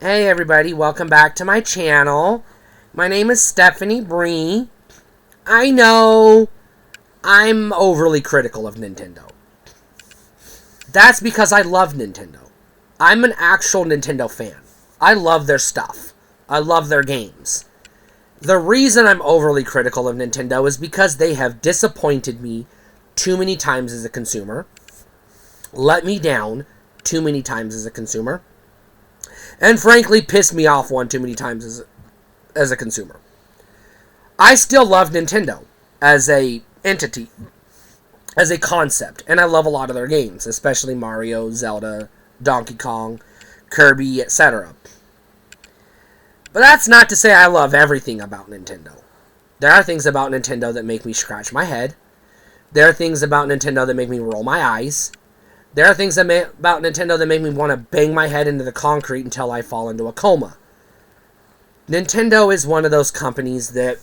Hey everybody, welcome back to my channel. My name is Stephanie Bree. I know I'm overly critical of Nintendo. That's because I love Nintendo. I'm an actual Nintendo fan. I love their stuff. I love their games. The reason I'm overly critical of Nintendo is because they have disappointed me too many times as a consumer, let me down too many times as a consumer, and frankly pissed me off one too many times as a consumer. I still love Nintendo as a entity, as a concept, and I love a lot of their games, especially Mario, Zelda, Donkey Kong, Kirby, etc. But that's not to say I love everything about Nintendo. There are things about Nintendo that make me scratch my head. There are things about Nintendo that make me roll my eyes. There are things about Nintendo that make me want to bang my head into the concrete until I fall into a coma. Nintendo is one of those companies that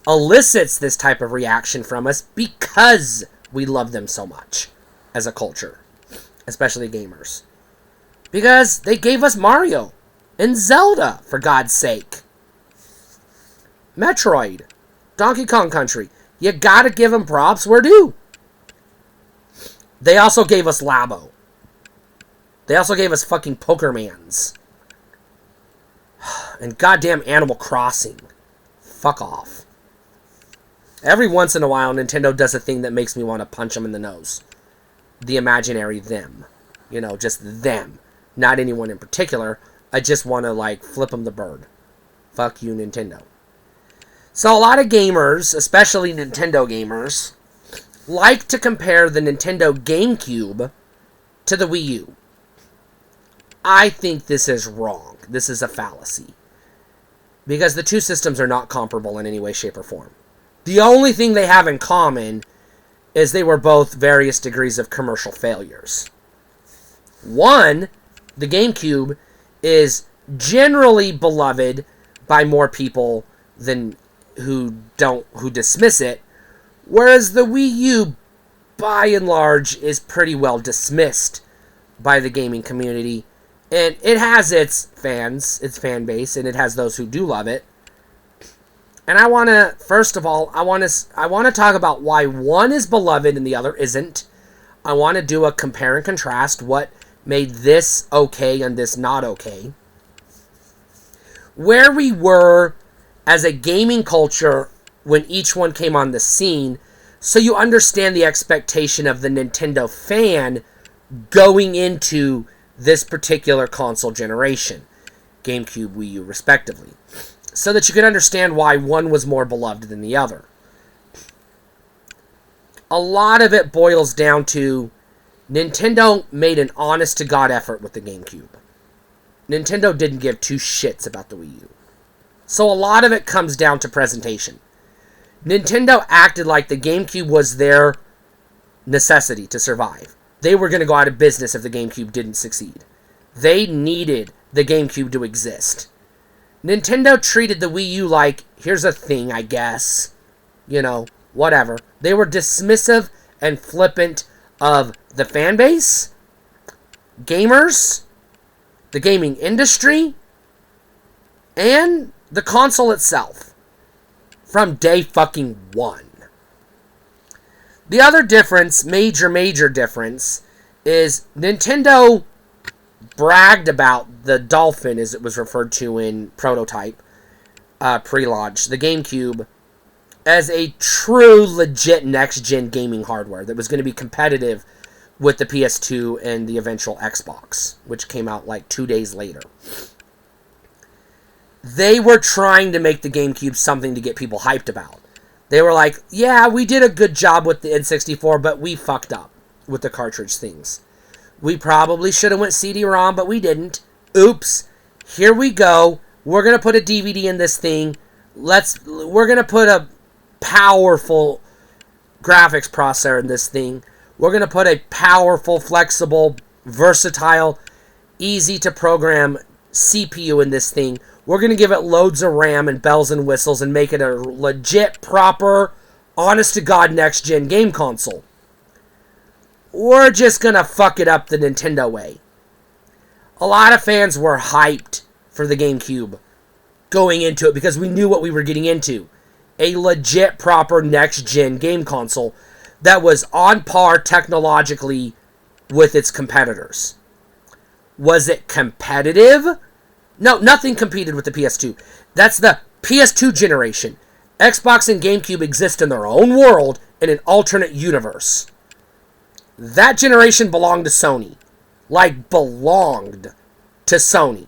elicits this type of reaction from us because we love them so much as a culture, especially gamers. Because they gave us Mario and Zelda, for God's sake. Metroid, Donkey Kong Country. You gotta give them props where due. They also gave us Labo. They also gave us fucking Pokermans. And goddamn Animal Crossing. Fuck off. Every once in a while, Nintendo does a thing that makes me want to punch them in the nose. The imaginary them. You know, just them. Not anyone in particular. I just want to, like, flip them the bird. Fuck you, Nintendo. So a lot of gamers, especially Nintendo gamers, like to compare the Nintendo GameCube to the Wii U. I think this is wrong. This is a fallacy. Because the two systems are not comparable in any way, shape, or form. The only thing they have in common is they were both various degrees of commercial failures. One, the GameCube, is generally beloved by more people than who dismiss it, whereas the Wii U, by and large, is pretty well dismissed by the gaming community. And it has its fans, its fan base, and it has those who do love it. And I want to, first of all, I want to talk about why one is beloved and the other isn't. I want to do a compare and contrast what made this okay and this not okay. Where we were as a gaming culture when each one came on the scene, so you understand the expectation of the Nintendo fan going into this particular console generation, GameCube, Wii U, respectively, so that you can understand why one was more beloved than the other. A lot of it boils down to Nintendo made an honest-to-God effort with the GameCube. Nintendo didn't give two shits about the Wii U. So a lot of it comes down to presentation. Nintendo acted like the GameCube was their necessity to survive. They were going to go out of business if the GameCube didn't succeed. They needed the GameCube to exist. Nintendo treated the Wii U like, here's a thing, I guess. You know, whatever. They were dismissive and flippant of the fan base, gamers, the gaming industry, and the console itself. From day fucking one. The other difference, major difference, is Nintendo bragged about the Dolphin, as it was referred to in Prototype, pre-launch, the GameCube, as a true, legit next-gen gaming hardware that was going to be competitive with the PS2 and the eventual Xbox, which came out like 2 days later. They were trying to make the GameCube something to get people hyped about. They were like, yeah, we did a good job with the N64, but we fucked up with the cartridge things. We probably should have went CD-ROM, but we didn't. Oops. Here we go. We're going to put a DVD in this thing. We're going to put a powerful graphics processor in this thing. We're going to put a powerful, flexible, versatile, easy to program CPU in this thing. We're going to give it loads of RAM and bells and whistles and make it a legit, proper, honest-to-God next-gen game console. We're just going to fuck it up the Nintendo way. A lot of fans were hyped for the GameCube going into it because we knew what we were getting into. A legit, proper next-gen game console that was on par technologically with its competitors. Was it competitive? No, nothing competed with the PS2. That's the PS2 generation. Xbox and GameCube exist in their own world in an alternate universe. That generation belonged to Sony. Like, belonged to Sony.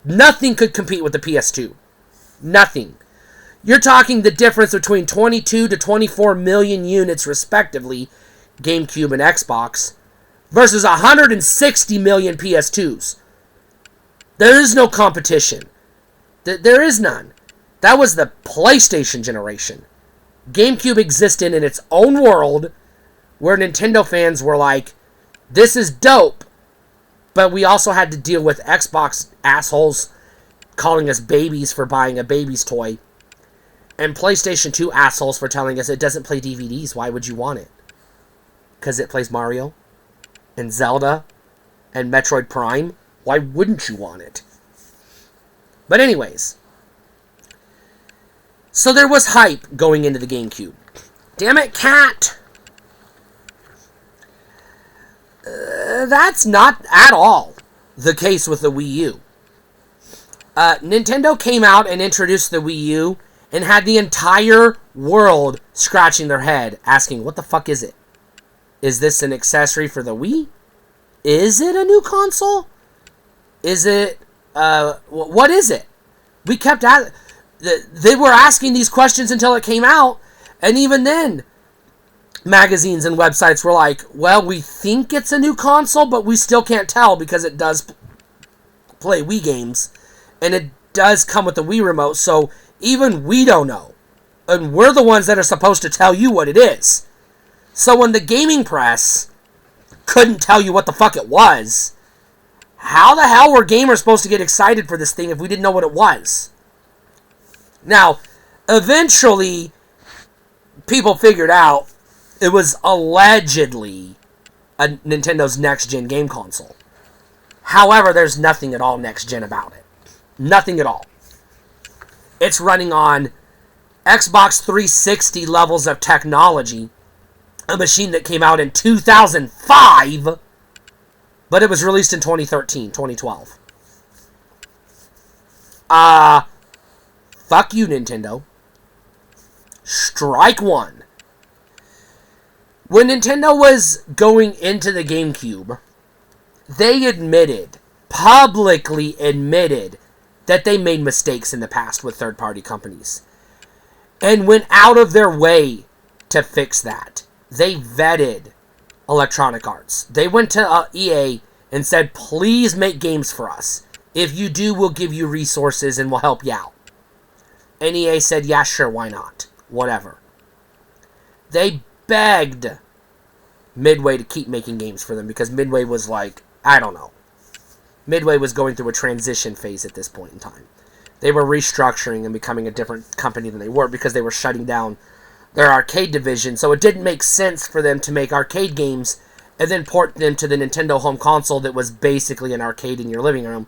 Nothing could compete with the PS2. Nothing. You're talking the difference between 22 to 24 million units, respectively, GameCube and Xbox, versus 160 million PS2s. There is no competition. There is none. That was the PlayStation generation. GameCube existed in its own world where Nintendo fans were like, this is dope, but we also had to deal with Xbox assholes calling us babies for buying a baby's toy, and PlayStation 2 assholes for telling us it doesn't play DVDs. Why would you want it? Because it plays Mario and Zelda and Metroid Prime. Why wouldn't you want it? But anyways, so there was hype going into the GameCube. Damn it, cat! That's not at all the case with the Wii U. Nintendo came out and introduced the Wii U and had the entire world scratching their head, asking, what the fuck is it? Is this an accessory for the Wii? Is it a new console? Is it, what is it? We kept at they were asking these questions until it came out, and even then, magazines and websites were like, well, we think it's a new console, but we still can't tell because it does play Wii games, and it does come with the Wii remote, so even we don't know. And we're the ones that are supposed to tell you what it is. So when the gaming press couldn't tell you what the fuck it was, how the hell were gamers supposed to get excited for this thing if we didn't know what it was? Now, eventually, people figured out it was allegedly a Nintendo's next-gen game console. However, there's nothing at all next-gen about it. Nothing at all. It's running on Xbox 360 levels of technology, a machine that came out in 2005, but it was released in 2013, 2012. Fuck you, Nintendo. Strike one. When Nintendo was going into the GameCube, they publicly admitted, that they made mistakes in the past with third-party companies and went out of their way to fix that. They vetted Electronic Arts. They went to EA and said, please make games for us. If you do, we'll give you resources and we'll help you out. And EA said, yeah, sure, why not? Whatever. They begged Midway to keep making games for them because Midway was like, I don't know. Midway was going through a transition phase at this point in time. They were restructuring and becoming a different company than they were because they were shutting down their arcade division. So it didn't make sense for them to make arcade games and then port them to the Nintendo home console that was basically an arcade in your living room.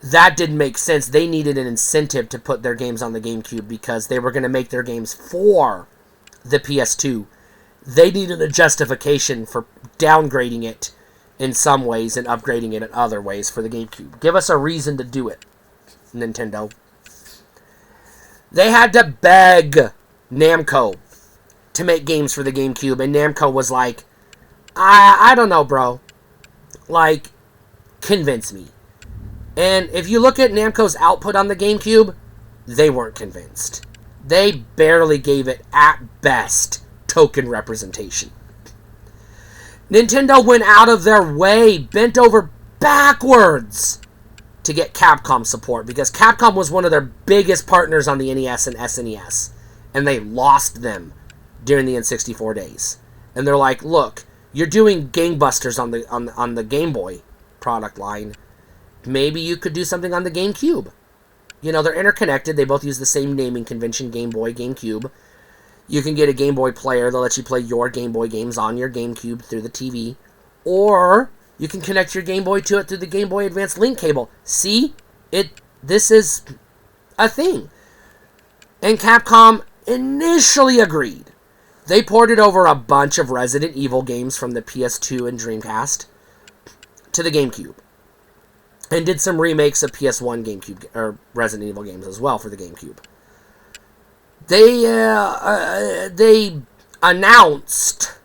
That didn't make sense. They needed an incentive to put their games on the GameCube because they were going to make their games for the PS2. They needed a justification for downgrading it in some ways and upgrading it in other ways for the GameCube. Give us a reason to do it, Nintendo. They had to beg Namco to make games for the GameCube, and Namco was like, I don't know, bro. Like, convince me. And if you look at Namco's output on the GameCube, they weren't convinced. They barely gave it, at best, token representation. Nintendo went out of their way, bent over backwards to get Capcom support because Capcom was one of their biggest partners on the NES and SNES, and they lost them during the N64 days. And they're like, look, you're doing gangbusters on the Game Boy product line. Maybe you could do something on the GameCube. You know, they're interconnected. They both use the same naming convention, Game Boy, GameCube. You can get a Game Boy player. They'll let you play your Game Boy games on your GameCube through the TV. Or You can connect your Game Boy to it through the Game Boy Advance link cable. See? This is a thing. And Capcom initially agreed. They ported over a bunch of Resident Evil games from the PS2 and Dreamcast to the GameCube. And did some remakes of PS1 GameCube or Resident Evil games as well for the GameCube. They announced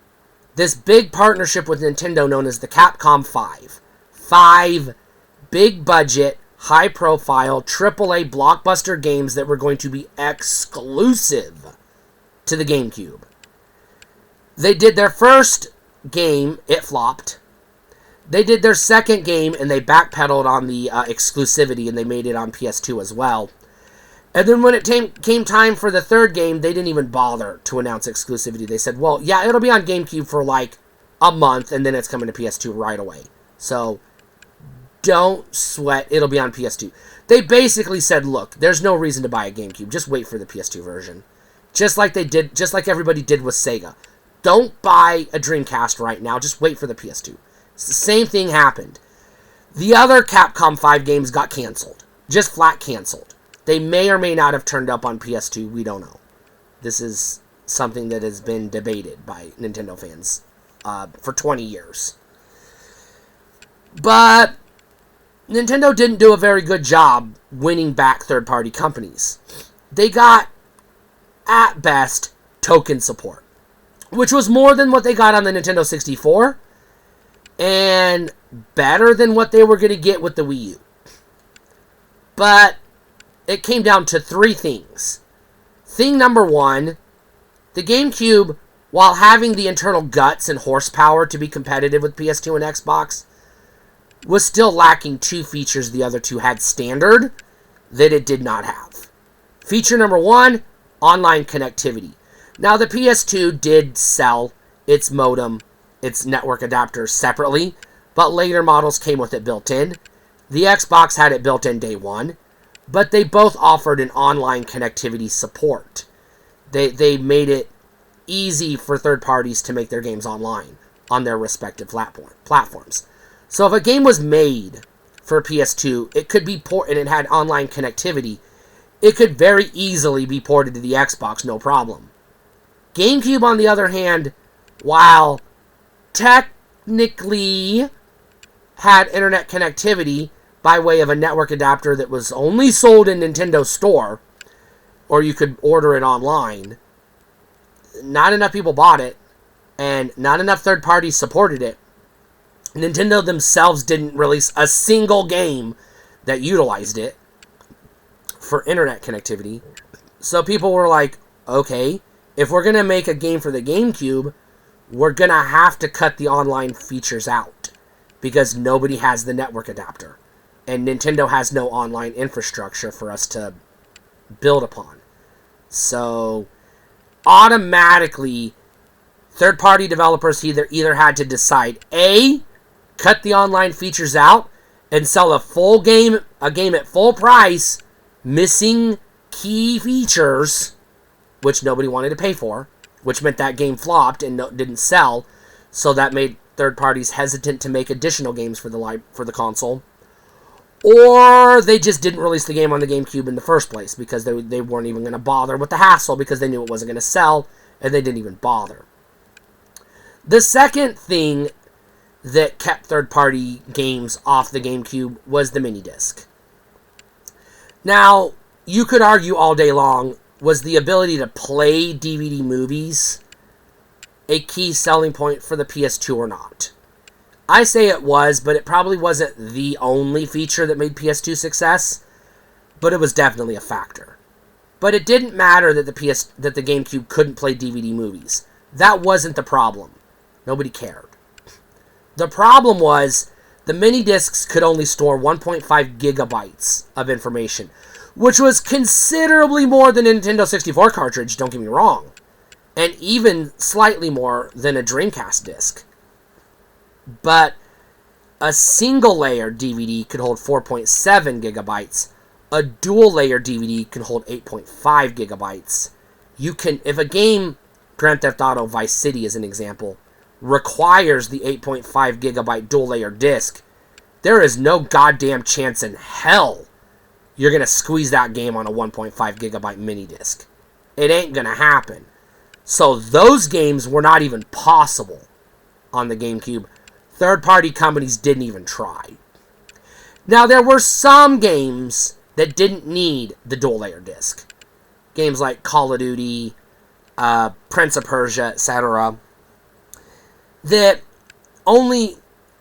this big partnership with Nintendo known as the Capcom 5. 5 big budget, high profile, AAA blockbuster games that were going to be exclusive to the GameCube. They did their first game, it flopped. They did their second game and they backpedaled on the exclusivity and they made it on PS2 as well. And then when it came time for the third game, they didn't even bother to announce exclusivity. They said, well, yeah, it'll be on GameCube for like a month, and then it's coming to PS2 right away. So, don't sweat, it'll be on PS2. They basically said, look, there's no reason to buy a GameCube. Just wait for the PS2 version. Just like everybody did with Sega. Don't buy a Dreamcast right now. Just wait for the PS2. It's the same thing happened. The other Capcom 5 games got canceled. Just flat canceled. They may or may not have turned up on PS2. We don't know. This is something that has been debated by Nintendo fans for 20 years. But Nintendo didn't do a very good job winning back third-party companies. They got, at best, token support, which was more than what they got on the Nintendo 64 and better than what they were going to get with the Wii U. But it came down to 3 things. Thing number 1, the GameCube, while having the internal guts and horsepower to be competitive with PS2 and Xbox, was still lacking 2 features the other 2 had standard that it did not have. Feature number 1, online connectivity. Now, the PS2 did sell its modem, its network adapter separately, but later models came with it built in. The Xbox had it built in day one, but they both offered an online connectivity support. They made it easy for third parties to make their games online on their respective platforms. So if a game was made for PS2, it could be and it had online connectivity, it could very easily be ported to the Xbox, no problem. GameCube, on the other hand, while technically had internet connectivity by way of a network adapter that was only sold in Nintendo Store, or you could order it online, not enough people bought it, and not enough third parties supported it. Nintendo themselves didn't release a single game that utilized it for internet connectivity. So people were like, okay, if we're going to make a game for the GameCube, we're going to have to cut the online features out because nobody has the network adapter. And Nintendo has no online infrastructure for us to build upon. So automatically, third-party developers either had to decide, A, cut the online features out and sell a game at full price, missing key features, which nobody wanted to pay for, which meant that game flopped and didn't sell, so that made third parties hesitant to make additional games for the console. Or they just didn't release the game on the GameCube in the first place because they weren't even going to bother with the hassle because they knew it wasn't going to sell, and they didn't even bother. The second thing that kept third-party games off the GameCube was the mini-disc. Now, you could argue all day long, was the ability to play DVD movies a key selling point for the PS2 or not? I say it was, but it probably wasn't the only feature that made PS2 success, but it was definitely a factor. But it didn't matter that the GameCube couldn't play DVD movies. That wasn't the problem. Nobody cared. The problem was the mini discs could only store 1.5 gigabytes of information, which was considerably more than a Nintendo 64 cartridge, don't get me wrong, and even slightly more than a Dreamcast disc. But a single-layer DVD could hold 4.7 gigabytes. A dual-layer DVD can hold 8.5 gigabytes. If a game, Grand Theft Auto Vice City as an example, requires the 8.5 gigabyte dual layer disc, there is no goddamn chance in hell you're going to squeeze that game on a 1.5 gigabyte mini disc. It ain't going to happen. So those games were not even possible on the GameCube. Third-party companies didn't even try. Now, there were some games that didn't need the dual layer disc. Games like Call of Duty, Prince of Persia, etc., that only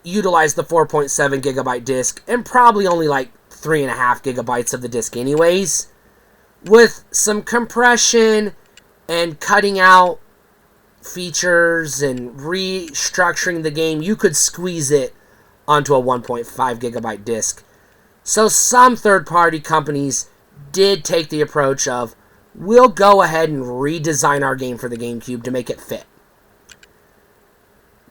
utilized the 4.7 gigabyte disc and probably only like 3.5 gigabytes of the disc anyways. With some compression and cutting out features and restructuring the game, you could squeeze it onto a 1.5 gigabyte disc. So some third-party companies did take the approach of, we'll go ahead and redesign our game for the GameCube to make it fit.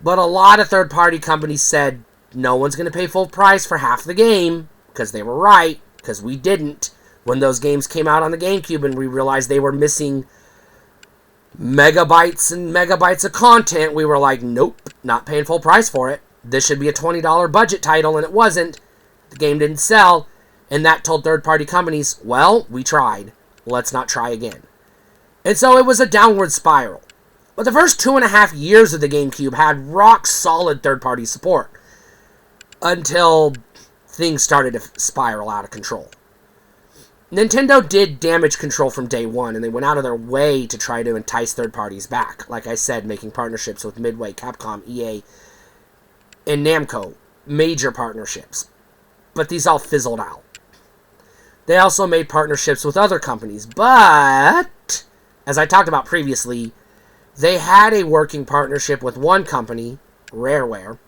But a lot of third-party companies said, no one's going to pay full price for half the game, because they were right, because we didn't. When those games came out on the GameCube and we realized they were missing megabytes and megabytes of content, we were like, nope, not paying full price for it. This should be a $20 budget title, and it wasn't. The game didn't sell, and that told third-party companies, well, we tried. Let's not try again. And so it was a downward spiral. But the first 2.5 years of the GameCube had rock-solid third-party support until things started to spiral out of control. Nintendo did damage control from day one, and they went out of their way to try to entice third parties back. Like I said, making partnerships with Midway, Capcom, EA, and Namco. Major partnerships. But these all fizzled out. They also made partnerships with other companies, but, as I talked about previously, they had a working partnership with one company, Rareware,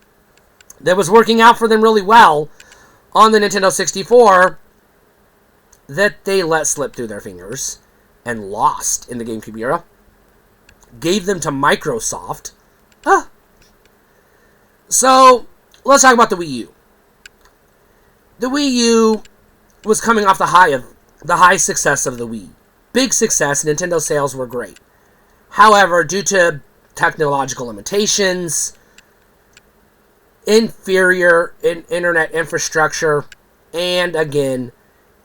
that was working out for them really well on the Nintendo 64, that they let slip through their fingers and lost in the GameCube era. Gave them to Microsoft. So, let's talk about the Wii U. The Wii U was coming off the high success of the Wii. Big success, Nintendo sales were great. However, due to technological limitations, inferior internet infrastructure, and again,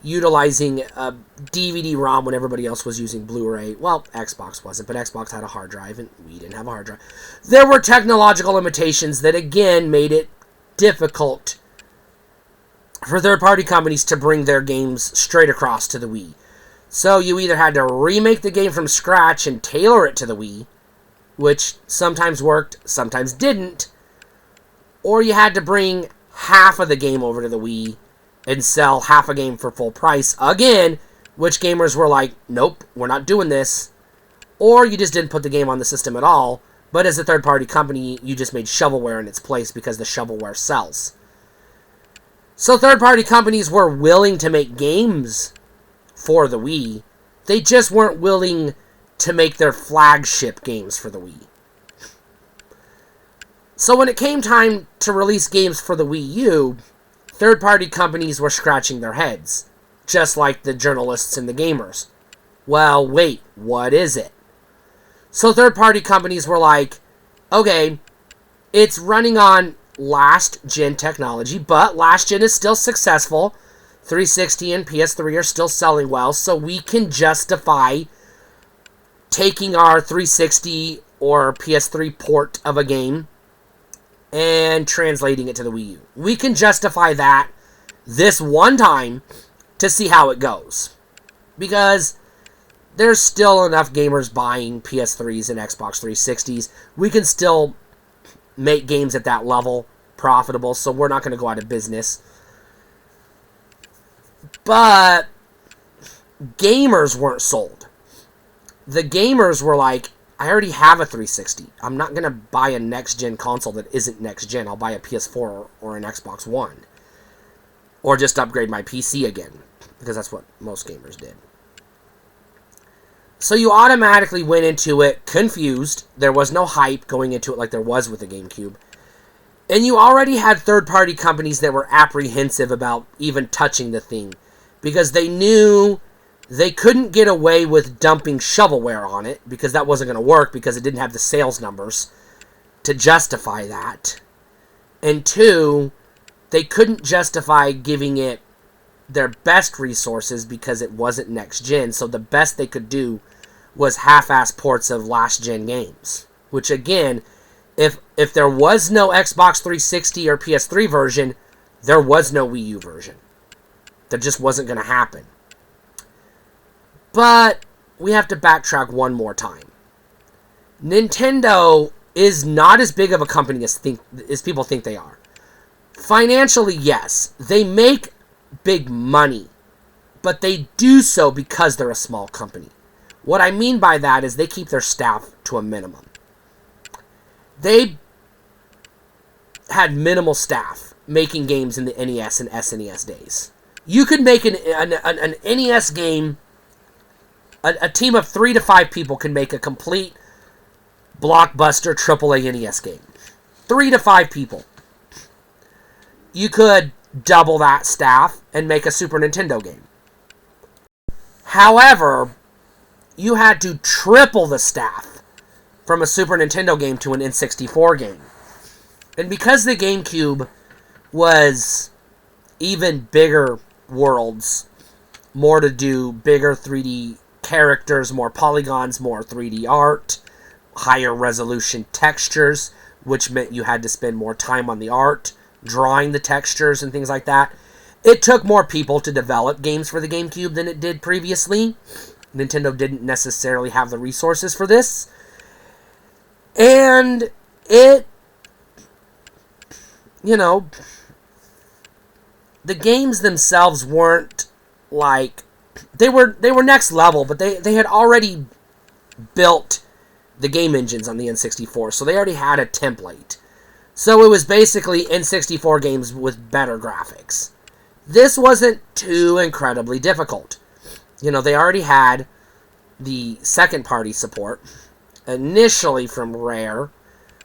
utilizing a DVD-ROM when everybody else was using Blu-ray. Well, Xbox wasn't, but Xbox had a hard drive, and we didn't have a hard drive. There were technological limitations that, again, made it difficult for third-party companies to bring their games straight across to the Wii. So you either had to remake the game from scratch and tailor it to the Wii, which sometimes worked, sometimes didn't, or you had to bring half of the game over to the Wii and sell half a game for full price again, which gamers were like, nope, we're not doing this. Or you just didn't put the game on the system at all, but as a third-party company, you just made shovelware in its place because the shovelware sells. So third-party companies were willing to make games for the Wii. They just weren't willing to make their flagship games for the Wii. So when it came time to release games for the Wii U, third-party companies were scratching their heads, just like the journalists and the gamers. Well, wait, what is it? So third-party companies were like, okay, it's running on last-gen technology, but last-gen is still successful. 360 and PS3 are still selling well, so we can justify taking our 360 or PS3 port of a game and translating it to the Wii U. We can justify that this one time to see how it goes. Because there's still enough gamers buying PS3s and Xbox 360s. We can still make games at that level profitable, so we're not going to go out of business. But gamers weren't sold. The gamers were like, I already have a 360. I'm not going to buy a next-gen console that isn't next-gen. I'll buy a PS4 or an Xbox One. Or just upgrade my PC again. Because that's what most gamers did. So you automatically went into it confused. There was no hype going into it like there was with the GameCube. And you already had third-party companies that were apprehensive about even touching the thing. Because they knew they couldn't get away with dumping shovelware on it, because that wasn't going to work, because it didn't have the sales numbers. to justify that. And two, they couldn't justify giving it their best resources because it wasn't next gen. So the best they could do was half-ass ports of last-gen games. Which again, if there was no Xbox 360 or PS3 version, there was no Wii U version. That just wasn't going to happen. But we have to backtrack one more time. Nintendo is not as big of a company as people think they are. Financially, yes, they make big money, but they do so because they're a small company. What I mean by that is they keep their staff to a minimum. They had minimal staff making games in the NES and SNES days. You could make an NES game, a team of 3 to 5 people can make a complete blockbuster AAA NES game. 3 to 5 people. You could double that staff and make a Super Nintendo game. However, you had to triple the staff from a Super Nintendo game to an N64 game. And because the GameCube was even bigger worlds, more to do, bigger 3D characters, more polygons, more 3D art, higher resolution textures, which meant you had to spend more time on the art, drawing the textures and things like that. It took more people to develop games for the GameCube than it did previously. Nintendo didn't necessarily have the resources for this. And it, the games themselves weren't like, they were next level, but they had already built the game engines on the N64, so they already had a template. So it was basically N64 games with better graphics. This wasn't too incredibly difficult. They already had the second-party support, initially from Rare,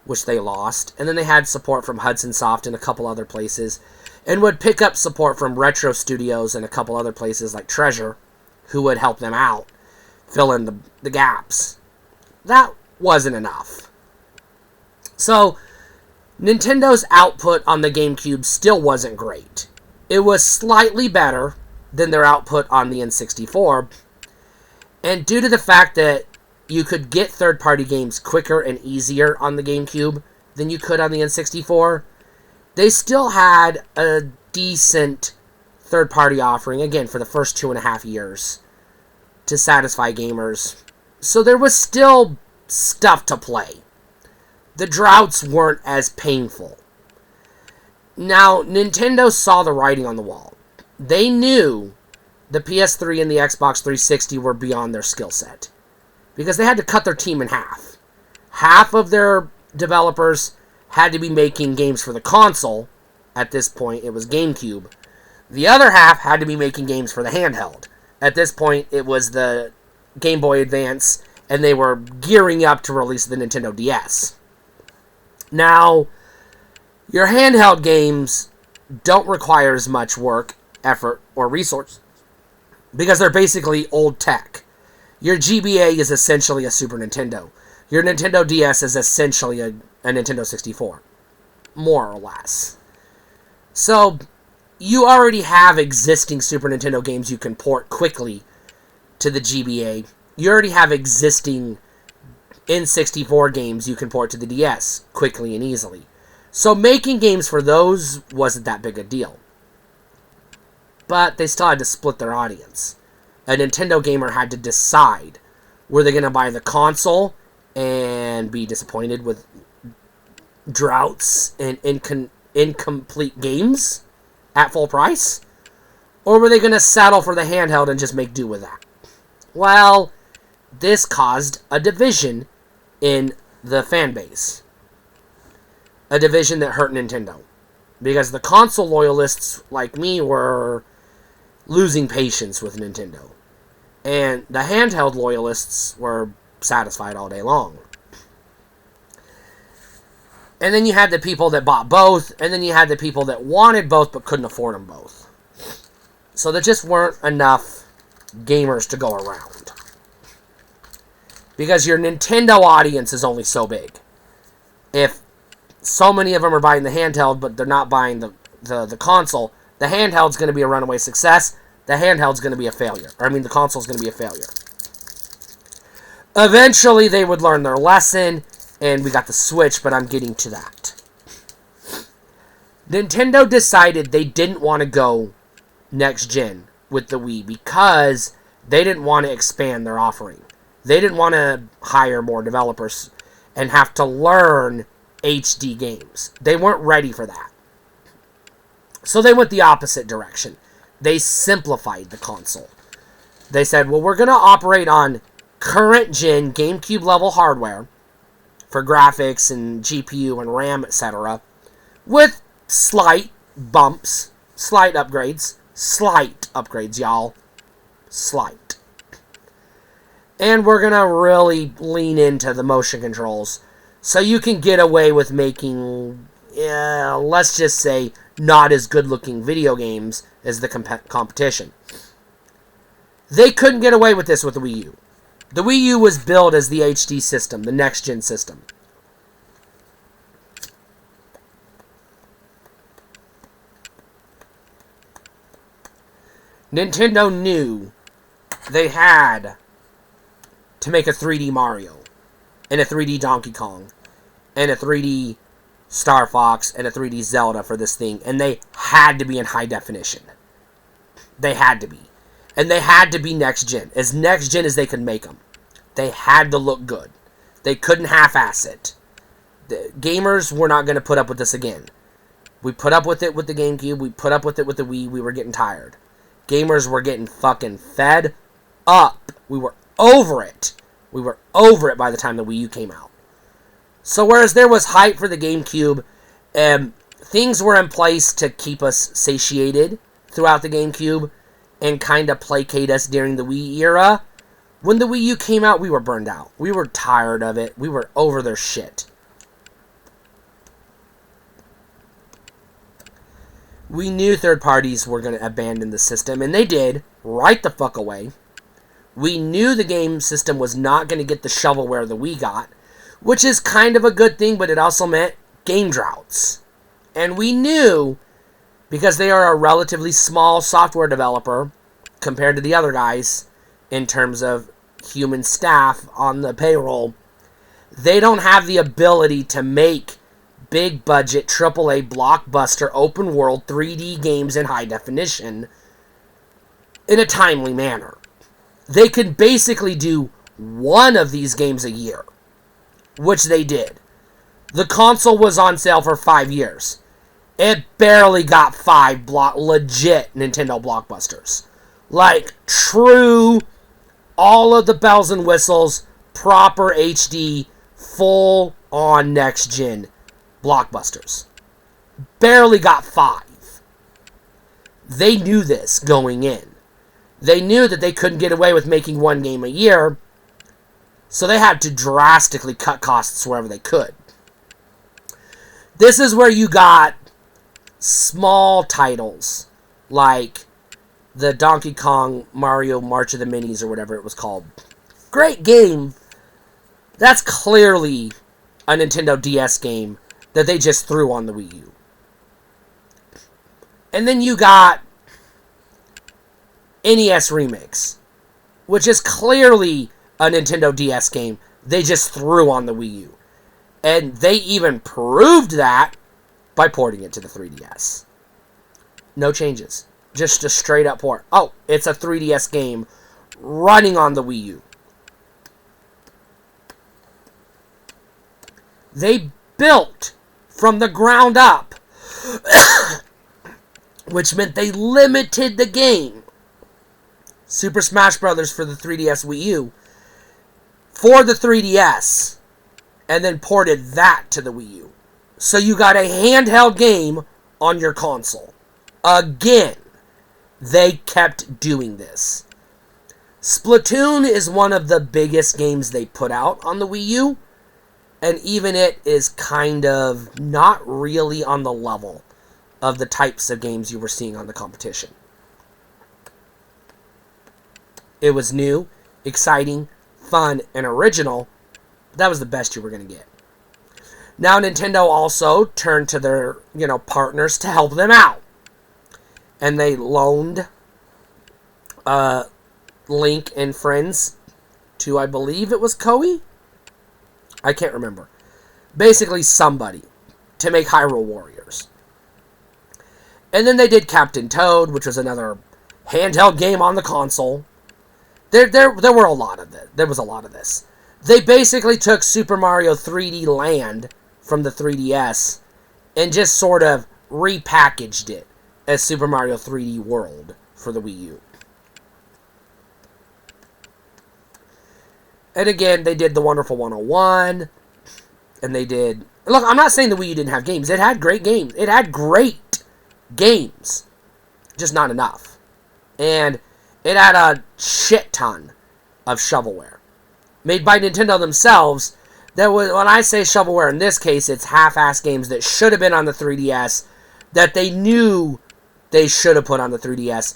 which they lost, and then they had support from Hudson Soft and a couple other places, and would pick up support from Retro Studios and a couple other places like Treasure, who would help them out, fill in the gaps. That wasn't enough. So, Nintendo's output on the GameCube still wasn't great. It was slightly better than their output on the N64, and due to the fact that you could get third-party games quicker and easier on the GameCube than you could on the N64, they still had a decent third-party offering, again, for the first 2.5 years, to satisfy gamers. So there was still stuff to play. The droughts weren't as painful. Now, Nintendo saw the writing on the wall. They knew the PS3 and the Xbox 360 were beyond their skill set, because they had to cut their team in half. Half of their developers had to be making games for the console. At this point, it was GameCube. The other half had to be making games for the handheld. At this point, it was the Game Boy Advance, and they were gearing up to release the Nintendo DS. Now, your handheld games don't require as much work, effort, or resource, because they're basically old tech. Your GBA is essentially a Super Nintendo. Your Nintendo DS is essentially a Nintendo 64. More or less. So, you already have existing Super Nintendo games you can port quickly to the GBA. You already have existing N64 games you can port to the DS quickly and easily. So making games for those wasn't that big a deal. But they still had to split their audience. A Nintendo gamer had to decide, were they going to buy the console and be disappointed with droughts and incomplete games at full price? Or were they going to settle for the handheld and just make do with that? Well, this caused a division in the fan base. A division that hurt Nintendo. Because the console loyalists like me were losing patience with Nintendo. And the handheld loyalists were satisfied all day long. And then you had the people that bought both, and then you had the people that wanted both but couldn't afford them both. So there just weren't enough gamers to go around. Because your Nintendo audience is only so big. If so many of them are buying the handheld, but they're not buying the console. The handheld's going to be a runaway success. The handheld's going to be a failure. Or, I mean, the console's going to be a failure. Eventually, they would learn their lesson, and we got the Switch, but I'm getting to that. Nintendo decided they didn't want to go next gen with the Wii because they didn't want to expand their offering. They didn't want to hire more developers and have to learn HD games. They weren't ready for that. So they went the opposite direction. They simplified the console. They said, well, we're going to operate on current gen GameCube level hardware for graphics and GPU and RAM, etc. with slight bumps, slight upgrades, y'all. Slight. And we're going to really lean into the motion controls so you can get away with making, let's just say, not as good looking video games as the competition. They couldn't get away with this with the Wii U. The Wii U was billed as the HD system, the next gen system. Nintendo knew they had to make a 3D Mario, and a 3D Donkey Kong, and a 3D Star Fox, and a 3D Zelda for this thing, and they had to be in high definition. They had to be. And they had to be next gen, as next gen as they could make them. They had to look good. They couldn't half-ass it. The gamers were not going to put up with this again. We put up with it with the GameCube, we put up with it with the Wii, we were getting tired. Gamers were getting fucking fed up. We were over it. We were over it by the time the Wii U came out. So whereas there was hype for the GameCube, things were in place to keep us satiated throughout the GameCube and kind of placate us during the Wii era. When the Wii U came out, we were burned out. We were tired of it. We were over their shit. We knew third parties were going to abandon the system, and they did, right the fuck away. We knew the game system was not going to get the shovelware the Wii got, which is kind of a good thing, but it also meant game droughts. And we knew, because they are a relatively small software developer compared to the other guys in terms of human staff on the payroll, they don't have the ability to make big budget AAA blockbuster open world 3D games in high definition in a timely manner. They could basically do one of these games a year, which they did. The console was on sale for 5 years. It barely got 5 legit Nintendo blockbusters. Like, true, all of the bells and whistles, proper HD, full-on next-gen blockbusters. Barely got 5. They knew this going in. They knew that they couldn't get away with making one game a year, so they had to drastically cut costs wherever they could. This is where you got small titles, like the Donkey Kong Mario March of the Minis, or whatever it was called. Great game. That's clearly a Nintendo DS game that they just threw on the Wii U. And then you got NES Remix, which is clearly a Nintendo DS game they just threw on the Wii U. And they even proved that by porting it to the 3DS. No changes. Just a straight up port. Oh, it's a 3DS game running on the Wii U. They built from the ground up, which meant they limited the game, Super Smash Bros. For the 3DS Wii U, for the 3DS, and then ported that to the Wii U. So you got a handheld game on your console. Again, they kept doing this. Splatoon is one of the biggest games they put out on the Wii U, and even it is kind of not really on the level of the types of games you were seeing on the competition. It was new, exciting, fun, and original. That was the best you were going to get. Now Nintendo also turned to their, partners to help them out. And they loaned Link and friends to, I believe it was Koei? I can't remember. Basically somebody to make Hyrule Warriors. And then they did Captain Toad, which was another handheld game on the console. There were a lot of this. There was a lot of this. They basically took Super Mario 3D Land from the 3DS and just sort of repackaged it as Super Mario 3D World for the Wii U. And again, they did the Wonderful 101, and they did... Look, I'm not saying the Wii U didn't have games. It had great games. It had great games. Just not enough. And it had a shit ton of shovelware. Made by Nintendo themselves. That was, when I say shovelware, in this case, it's half-ass games that should have been on the 3DS, that they knew they should have put on the 3DS,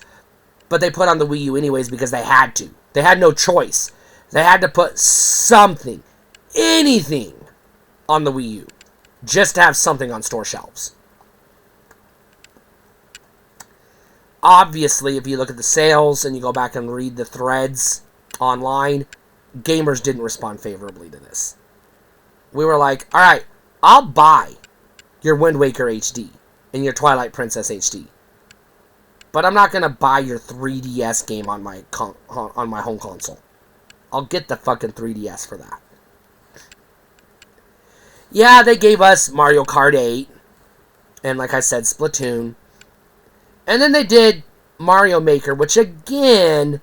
but they put on the Wii U anyways because they had to. They had no choice. They had to put something, anything, on the Wii U, just to have something on store shelves. Obviously, if you look at the sales and you go back and read the threads online, gamers didn't respond favorably to this. We were like, alright, I'll buy your Wind Waker HD and your Twilight Princess HD, but I'm not going to buy your 3DS game on my home console. I'll get the fucking 3DS for that. Yeah, they gave us Mario Kart 8, and like I said, Splatoon. And then they did Mario Maker, which again,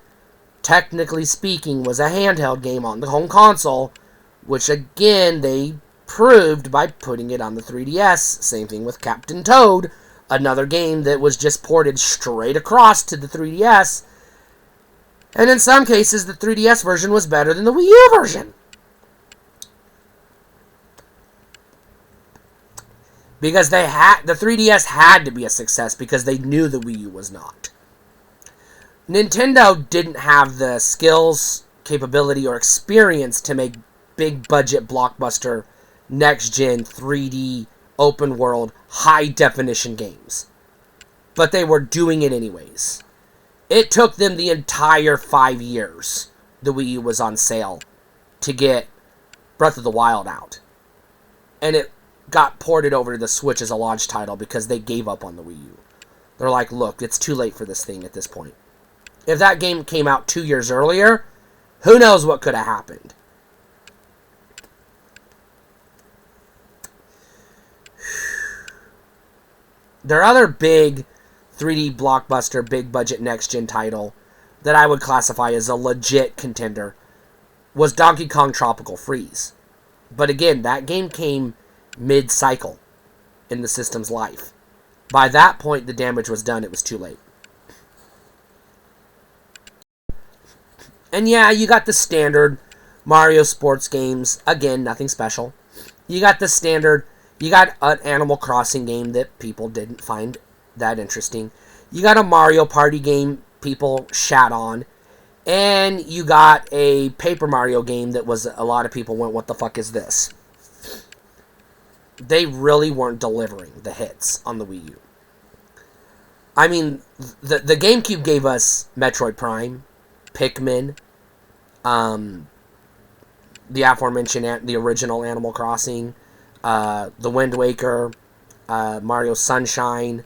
technically speaking, was a handheld game on the home console, which again, they proved by putting it on the 3DS. Same thing with Captain Toad, another game that was just ported straight across to the 3DS. And in some cases, the 3DS version was better than the Wii U version. Because the 3DS had to be a success because they knew the Wii U was not. Nintendo didn't have the skills, capability, or experience to make big budget blockbuster next gen 3D open world high definition games. But they were doing it anyways. It took them the entire 5 years the Wii U was on sale to get Breath of the Wild out. And it got ported over to the Switch as a launch title because they gave up on the Wii U. They're like, look, it's too late for this thing at this point. If that game came out 2 years earlier, who knows what could have happened. Their other big 3D blockbuster, big budget next gen title that I would classify as a legit contender was Donkey Kong Tropical Freeze. But again, that game came mid-cycle in the system's life. By that point, the damage was done. It was too late. And yeah, you got the standard Mario sports games. Again, nothing special. You got the standard... You got an Animal Crossing game that people didn't find that interesting. You got a Mario Party game people shat on. And you got a Paper Mario game that was a lot of people went, what the fuck is this? They really weren't delivering the hits on the Wii U. I mean, the GameCube gave us Metroid Prime, Pikmin, the aforementioned, the original Animal Crossing, the Wind Waker, Mario Sunshine,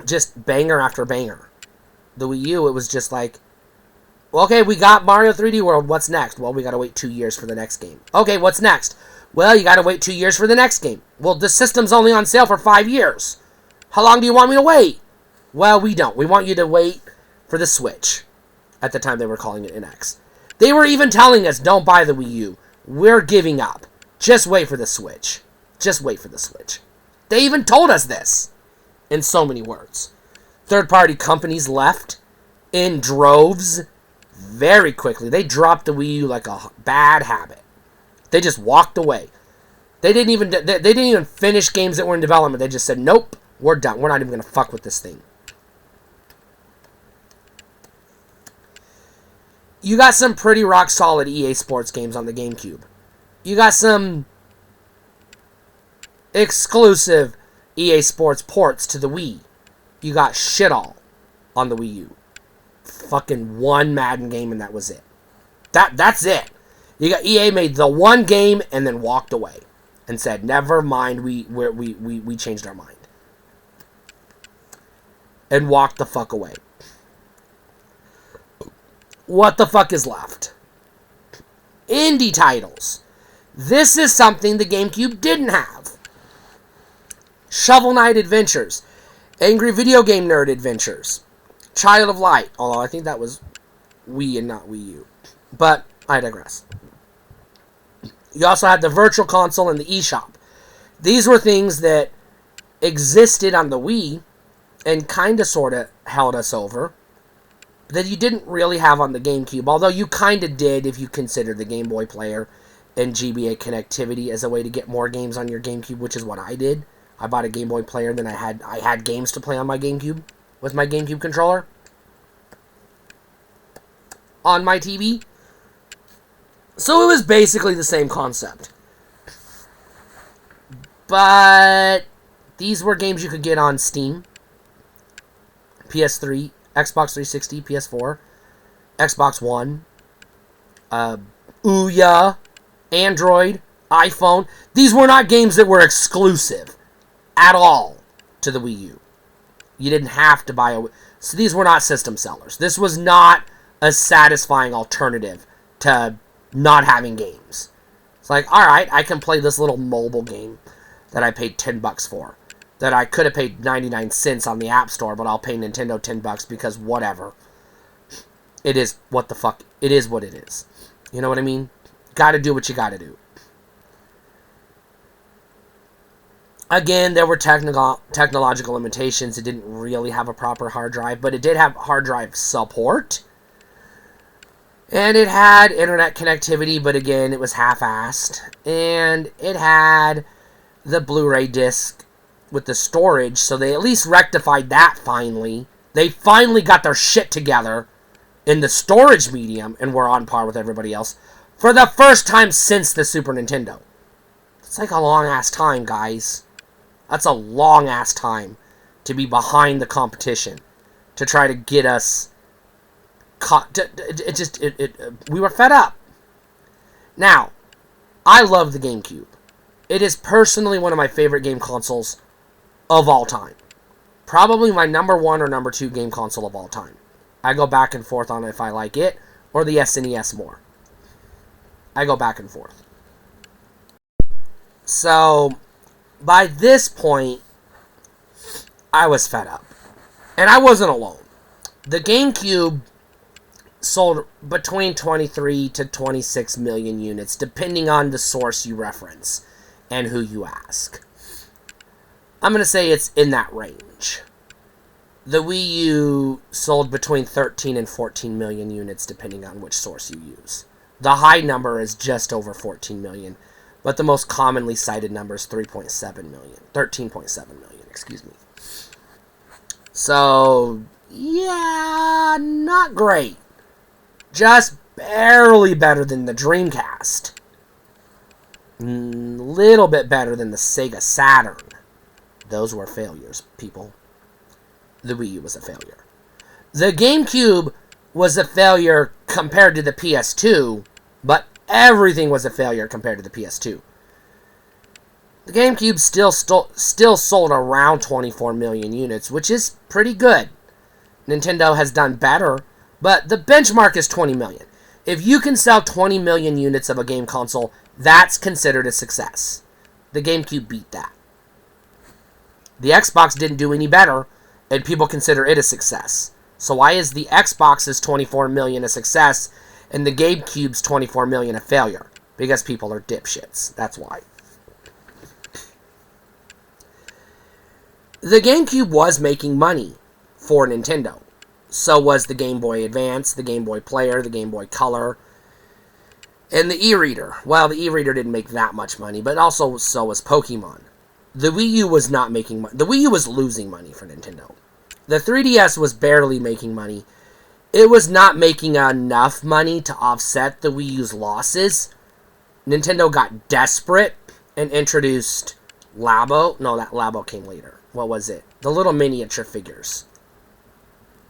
just banger after banger. The Wii U, it was just like, well, okay, we got Mario 3D World, what's next? Well, we gotta wait 2 years for the next game. Okay, what's next? Well, you gotta wait 2 years for the next game. Well, the system's only on sale for 5 years. How long do you want me to wait? Well, we don't. We want you to wait for the Switch. At the time, they were calling it NX. They were even telling us, don't buy the Wii U. We're giving up. Just wait for the Switch. Just wait for the Switch. They even told us this in so many words. Third-party companies left in droves very quickly. They dropped the Wii U like a bad habit. They just walked away. They didn't even finish games that were in development. They just said, nope, we're done. We're not even going to fuck with this thing. You got some pretty rock-solid EA Sports games on the GameCube. You got some exclusive EA Sports ports to the Wii. You got shit all on the Wii U. Fucking one Madden game and that was it. That's it. You got EA made the one game and then walked away and said, "Never mind, we changed our mind." And walked the fuck away. What the fuck is left? Indie titles. This is something the GameCube didn't have. Shovel Knight Adventures. Angry Video Game Nerd Adventures. Child of Light. Although I think that was Wii and not Wii U. But I digress. You also had the Virtual Console and the eShop. These were things that existed on the Wii and kind of sort of held us over that you didn't really have on the GameCube. Although you kind of did if you considered the Game Boy Player and GBA connectivity as a way to get more games on your GameCube, which is what I did. I bought a Game Boy Player, then I had games to play on my GameCube with my GameCube controller on my TV. So it was basically the same concept. But these were games you could get on Steam, PS3, Xbox 360, PS4, Xbox One, Ouya, Android, iPhone. These were not games that were exclusive at all to the Wii U. You didn't have to buy a... So these were not system sellers. This was not a satisfying alternative to not having games. It's like, alright, I can play this little mobile game that I paid $10 for. That I could have paid 99 cents on the App Store, but I'll pay Nintendo $10 because whatever. It is what the fuck... It is what it is. You know what I mean? Gotta do what you gotta do. Again, there were technological limitations. It didn't really have a proper hard drive, but it did have hard drive support. And it had internet connectivity, but again, it was half-assed. And it had the Blu-ray disc with the storage, so they at least rectified that finally. They finally got their shit together in the storage medium and were on par with everybody else for the first time since the Super Nintendo. It's like a long-ass time, guys. That's a long-ass time to be behind the competition to try to get us... we were fed up. Now, I love the GameCube. It is personally one of my favorite game consoles of all time. Probably my number 1 or number 2 game console of all time. I go back and forth on if I like it or the SNES more. I go back and forth. So, by this point, I was fed up. And I wasn't alone. The GameCube sold between 23 to 26 million units, depending on the source you reference and who you ask. I'm going to say it's in that range. The Wii U sold between 13 and 14 million units, depending on which source you use. The high number is just over 14 million, but the most commonly cited number is 3.7 million. 13.7 million, excuse me. So, yeah, not great. Just barely better than the Dreamcast. Little bit better than the Sega Saturn. Those were failures, people. The Wii U was a failure. The GameCube was a failure compared to the PS2, but everything was a failure compared to the PS2. The GameCube still sold around 24 million units, which is pretty good. Nintendo has done better, but the benchmark is 20 million. If you can sell 20 million units of a game console, that's considered a success. The GameCube beat that. The Xbox didn't do any better, and people consider it a success. So why is the Xbox's 24 million a success and the GameCube's 24 million a failure? Because people are dipshits. That's why. The GameCube was making money for Nintendo. So was the Game Boy Advance, the Game Boy Player, the Game Boy Color, and the e-reader. Well, the e-reader didn't make that much money, but also so was Pokemon. The Wii U was not making money. The Wii U was losing money for Nintendo. The 3DS was barely making money. It was not making enough money to offset the Wii U's losses. Nintendo got desperate and introduced Labo? No, that Labo came later. What was it? The little miniature figures.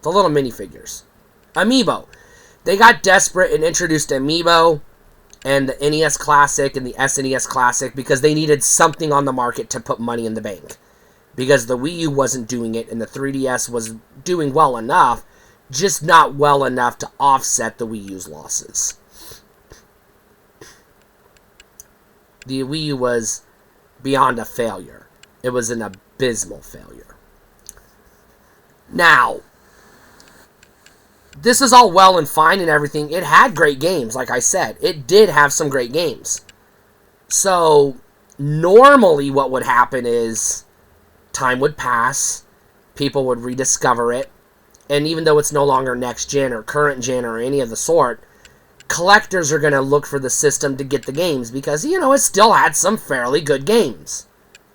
The little minifigures. Amiibo. They got desperate and introduced Amiibo and the NES Classic and the SNES Classic because they needed something on the market to put money in the bank. Because the Wii U wasn't doing it and the 3DS was doing well enough, just not well enough to offset the Wii U's losses. The Wii U was beyond a failure. It was an abysmal failure. Now, this is all well and fine and everything. It had great games, like I said. It did have some great games. So, normally what would happen is time would pass, people would rediscover it, and even though it's no longer next gen or current gen or any of the sort, collectors are going to look for the system to get the games because, it still had some fairly good games.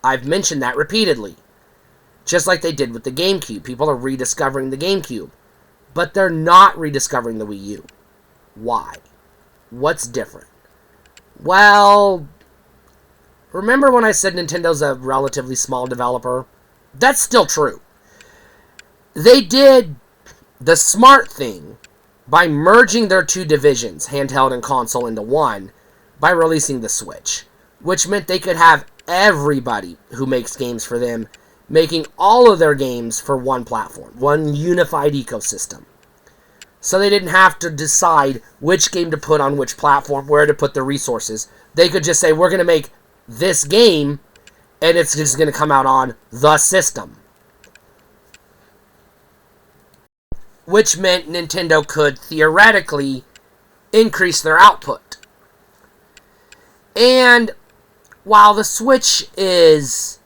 I've mentioned that repeatedly. Just like they did with the GameCube. People are rediscovering the GameCube. But they're not rediscovering the Wii U. Why? What's different? Well, remember when I said Nintendo's a relatively small developer? That's still true. They did the smart thing by merging their two divisions, handheld and console, into one by releasing the Switch, which meant they could have everybody who makes games for them making all of their games for one platform, one unified ecosystem. So they didn't have to decide which game to put on which platform, where to put the resources. They could just say, we're going to make this game, and it's just going to come out on the system. Which meant Nintendo could theoretically increase their output. And while the Switch is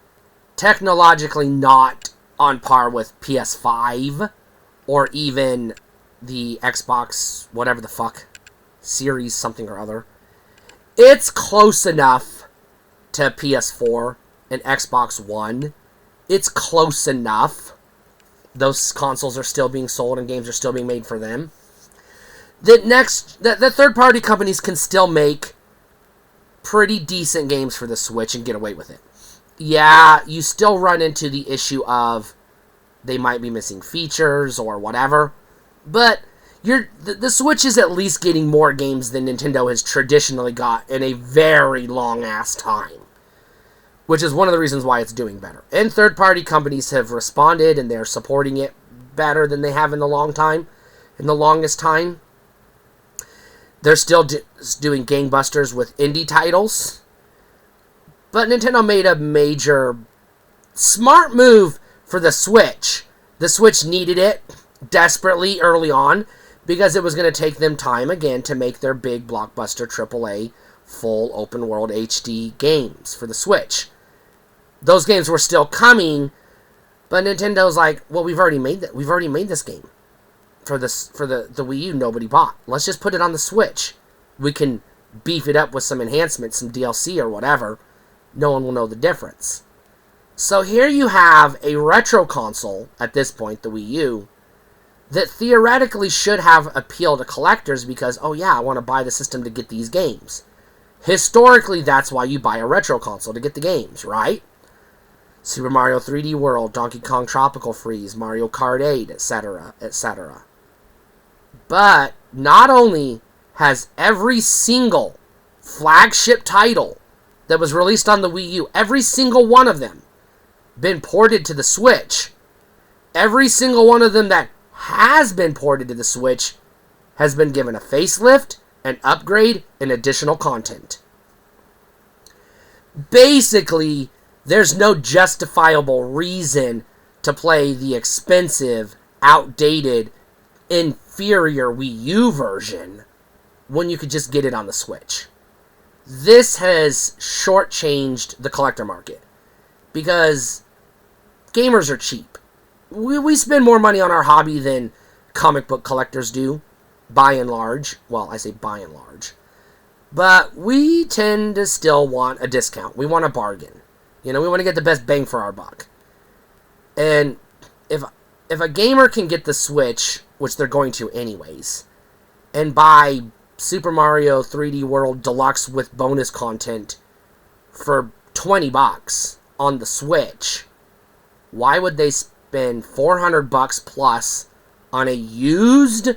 technologically not on par with PS5 or even the Xbox, whatever the fuck, Series something or other, it's close enough to PS4 and Xbox One. It's close enough. Those consoles are still being sold and games are still being made for them. The third-party companies can still make pretty decent games for the Switch and get away with it. Yeah, you still run into the issue of they might be missing features or whatever, but the Switch is at least getting more games than Nintendo has traditionally got in a very long-ass time, which is one of the reasons why it's doing better. And third-party companies have responded, and they're supporting it better than they have in the longest time. They're still doing gangbusters with indie titles. But Nintendo made a major smart move for the Switch. The Switch needed it desperately early on because it was going to take them time again to make their big blockbuster AAA full open world HD games for the Switch. Those games were still coming, but Nintendo's like, well, we've already made that. We've already made this game for the Wii U. Nobody bought. Let's just put it on the Switch. We can beef it up with some enhancements, some DLC or whatever. No one will know the difference. So here you have a retro console at this point, the Wii U, that theoretically should have appeal to collectors because, oh yeah, I want to buy the system to get these games. Historically, that's why you buy a retro console, to get the games, right? Super Mario 3D World, Donkey Kong Tropical Freeze, Mario Kart 8, etc., etc. But not only has every single flagship title that was released on the Wii U, every single one of them, been ported to the Switch. Every single one of them that has been ported to the Switch has been given a facelift, an upgrade, and additional content. Basically, there's no justifiable reason to play the expensive, outdated, inferior Wii U version when you could just get it on the Switch. This has shortchanged the collector market because gamers are cheap. We spend more money on our hobby than comic book collectors do, by and large. Well, I say by and large. But we tend to still want a discount. We want a bargain. We want to get the best bang for our buck. And if a gamer can get the Switch, which they're going to anyways, and buy Super Mario 3D World Deluxe with bonus content for $20, on the Switch, why would they spend $400 plus on a used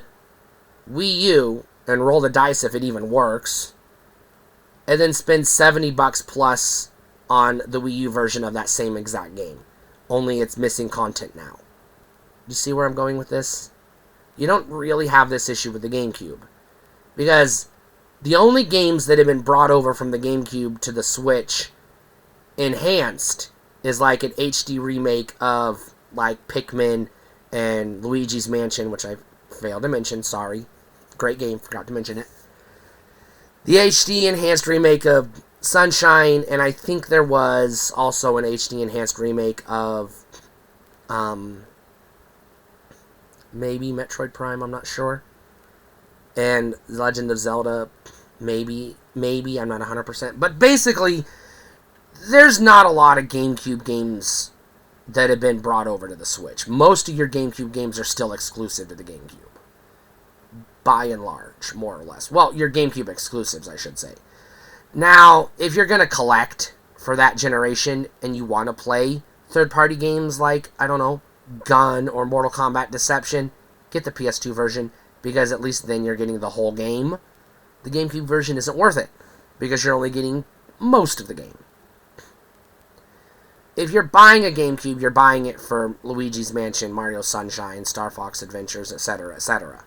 Wii U and roll the dice if it even works, and then spend $70 plus on the Wii U version of that same exact game? Only it's missing content now. You see where I'm going with this? You don't really have this issue with the GameCube, because the only games that have been brought over from the GameCube to the Switch enhanced is like an HD remake of like Pikmin and Luigi's Mansion, which I failed to mention, sorry. Great game, forgot to mention it. The HD enhanced remake of Sunshine, and I think there was also an HD enhanced remake of maybe Metroid Prime, I'm not sure. And Legend of Zelda, maybe, I'm not 100%. But basically, there's not a lot of GameCube games that have been brought over to the Switch. Most of your GameCube games are still exclusive to the GameCube. By and large, more or less. Well, your GameCube exclusives, I should say. Now, if you're going to collect for that generation and you want to play third-party games like, I don't know, Gun or Mortal Kombat Deception, get the PS2 version, because at least then you're getting the whole game. The GameCube version isn't worth it, because you're only getting most of the game. If you're buying a GameCube, you're buying it for Luigi's Mansion, Mario Sunshine, Star Fox Adventures, etc., etc.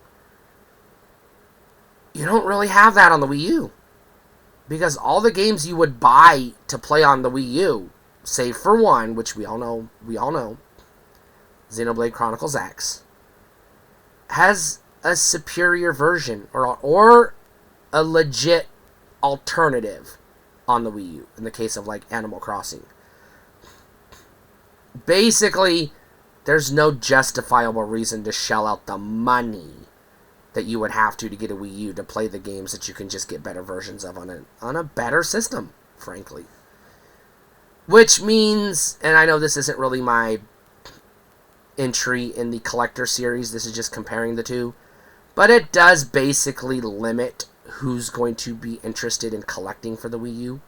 You don't really have that on the Wii U, because all the games you would buy to play on the Wii U, save for one, which we all know, Xenoblade Chronicles X, has a superior version or a legit alternative on the Wii U, in the case of like Animal Crossing. Basically, there's no justifiable reason to shell out the money that you would have to get a Wii U to play the games that you can just get better versions of on a better system, frankly. Which means, and I know this isn't really my entry in the collector series, this is just comparing the two, but it does basically limit who's going to be interested in collecting for the Wii U,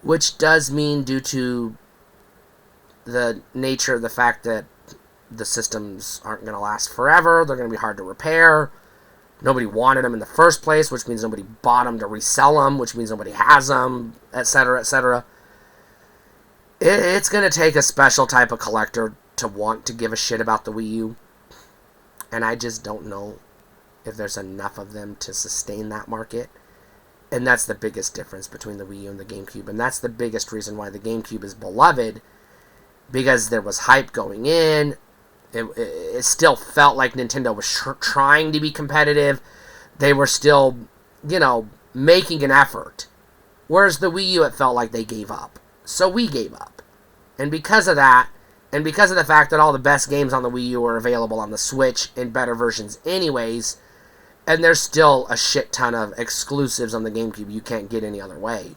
which does mean, due to the nature of the fact that the systems aren't going to last forever, they're going to be hard to repair, nobody wanted them in the first place, which means nobody bought them to resell them, which means nobody has them, etc., etc. It's going to take a special type of collector to want to give a shit about the Wii U, and I just don't know if there's enough of them to sustain that market. And that's the biggest difference between the Wii U and the GameCube, and that's the biggest reason why the GameCube is beloved, because there was hype going in. It still felt like Nintendo was trying to be competitive. They were still, making an effort. Whereas the Wii U, it felt like they gave up. So we gave up. And because of that, and because of the fact that all the best games on the Wii U are available on the Switch in better versions anyways, and there's still a shit ton of exclusives on the GameCube you can't get any other way,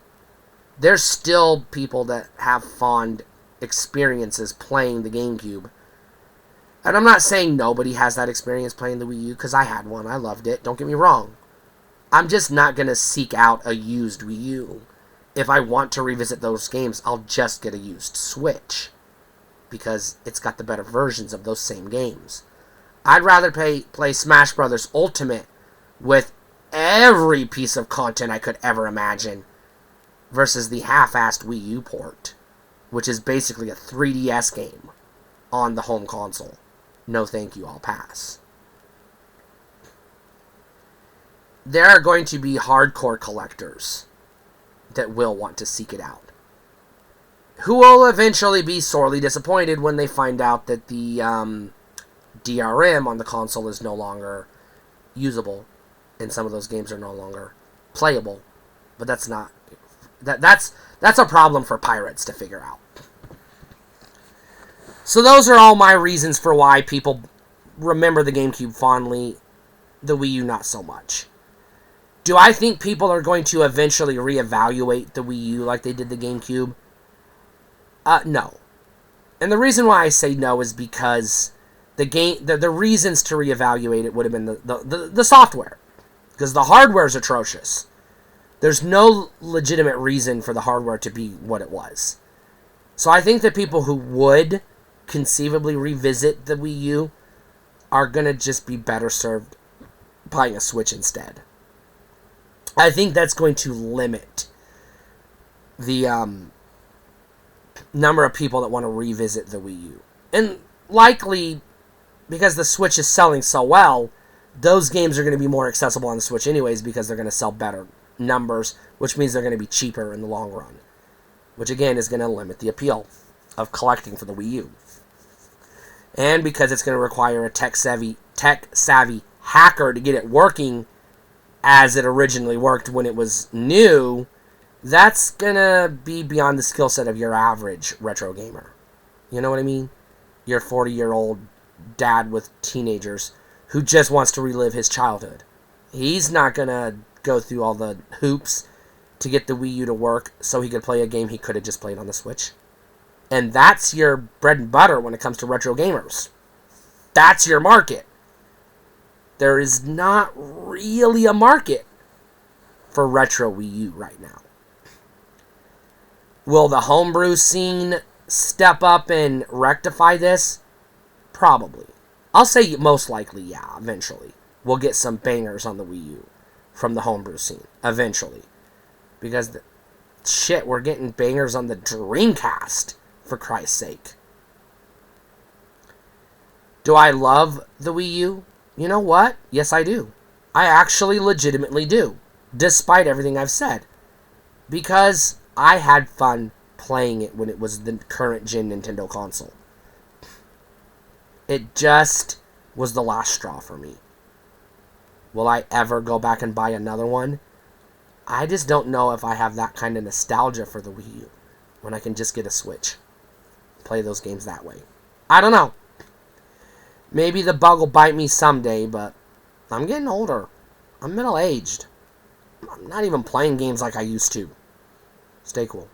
there's still people that have fond experiences playing the GameCube. And I'm not saying nobody has that experience playing the Wii U, because I had one. I loved it. Don't get me wrong. I'm just not going to seek out a used Wii U. If I want to revisit those games, I'll just get a used Switch, because it's got the better versions of those same games. I'd rather play Smash Bros. Ultimate with every piece of content I could ever imagine versus the half-assed Wii U port, which is basically a 3DS game on the home console. No thank you, I'll pass. There are going to be hardcore collectors that will want to seek it out, who will eventually be sorely disappointed when they find out that the DRM on the console is no longer usable, and some of those games are no longer playable. But that's a problem for pirates to figure out. So those are all my reasons for why people remember the GameCube fondly, the Wii U not so much. Do I think people are going to eventually reevaluate the Wii U like they did the GameCube? No. And the reason why I say no is because the reasons to reevaluate it would have been the software. Because the hardware is atrocious. There's no legitimate reason for the hardware to be what it was. So I think that people who would conceivably revisit the Wii U are going to just be better served buying a Switch instead. I think that's going to limit the number of people that want to revisit the Wii U. And likely, because the Switch is selling so well, those games are going to be more accessible on the Switch anyways because they're going to sell better numbers, which means they're going to be cheaper in the long run. Which again is going to limit the appeal of collecting for the Wii U. And because it's going to require a tech-savvy hacker to get it working as it originally worked when it was new, that's going to be beyond the skill set of your average retro gamer. You know what I mean? Your 40-year-old dad with teenagers who just wants to relive his childhood. He's not going to go through all the hoops to get the Wii U to work so he could play a game he could have just played on the Switch. And that's your bread and butter when it comes to retro gamers. That's your market. There is not really a market for retro Wii U right now. Will the homebrew scene step up and rectify this? Probably. I'll say most likely, yeah, eventually. We'll get some bangers on the Wii U from the homebrew scene, eventually. Because, we're getting bangers on the Dreamcast, for Christ's sake. Do I love the Wii U? You know what? Yes, I do. I actually legitimately do, despite everything I've said. Because I had fun playing it when it was the current gen Nintendo console. It just was the last straw for me. Will I ever go back and buy another one? I just don't know if I have that kind of nostalgia for the Wii U when I can just get a Switch. Play those games that way. I don't know. Maybe the bug will bite me someday, but I'm getting older. I'm middle-aged. I'm not even playing games like I used to. Stay cool.